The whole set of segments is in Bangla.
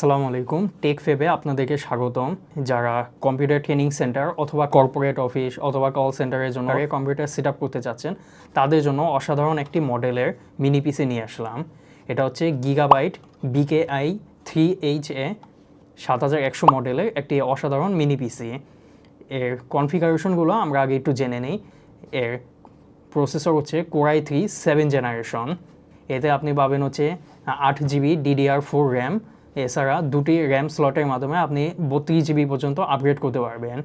আসসালামু আলাইকুম। টেক ফেবে আপনাদেরকে স্বাগতম। যারা কম্পিউটার ট্রেনিং সেন্টার অথবা কর্পোরেট অফিস অথবা কল সেন্টারের জন্য কম্পিউটার সেট আপ করতে চাচ্ছেন, তাদের জন্য অসাধারণ একটি মডেলের মিনি পিসি নিয়ে আসলাম। এটা হচ্ছে গিগাবাইট BKI 3HA 7100 মডেলের একটি অসাধারণ মিনি পিসি। এর কনফিগারেশনগুলো আমরা আগে একটু জেনে নিই। এর প্রসেসর হচ্ছে Core i3 7th জেনারেশন। এতে আপনি পাবেন হচ্ছে 8GB DDR4 র্যাম। এছাড়া দুটি র্যাম স্লটের মাধ্যমে আপনি 32GB পর্যন্ত আপগ্রেড করতে পারবেন।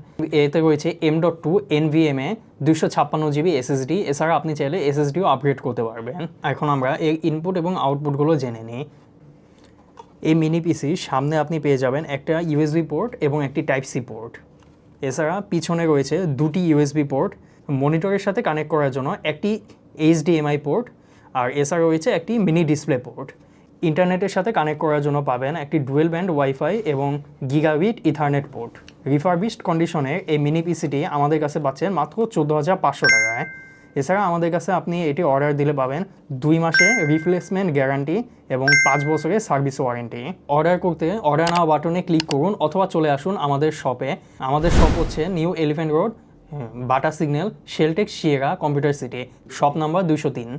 এতে রয়েছে M.2 NVMe 256GB SSD। এছাড়া আপনি চাইলে SSDও আপগ্রেড করতে পারবেন। এখন আমরা এর ইনপুট এবং আউটপুটগুলো জেনে নিই। এই মিনি পিসির সামনে আপনি পেয়ে যাবেন একটা USB পোর্ট এবং একটি Type-C পোর্ট। এছাড়া পিছনে রয়েছে দুটি USB পোর্ট, মনিটরের সাথে কানেক্ট করার জন্য একটি HDMI পোর্ট, আর এছাড়া রয়েছে একটি মিনি ডিসপ্লে পোর্ট। ইন্টারনেটের সাথে কানেক্ট করার জন্য পাবেন একটি ডুয়েল ব্যান্ড ওয়াইফাই এবং গিগাবিট ইথারনেট পোর্ট। রিফারবিশড কন্ডিশনে এই মিনি পিসিটি আমাদের কাছে পাচ্ছেন মাত্র 14,500 টাকায়। এছাড়া আমাদের কাছে আপনি এটি অর্ডার দিলে পাবেন 2 মাসে রিপ্লেসমেন্ট গ্যারান্টি এবং 5 বছরের সার্ভিস ওয়ারেন্টি। অর্ডার করতে অর্ডার নাও বাটনে ক্লিক করুন অথবা চলে আসুন আমাদের শপে। আমাদের শপ হচ্ছে নিউ এলিফ্যান্ট রোড, বাটা signal, Sheltech Sierra computer city, shop number 203।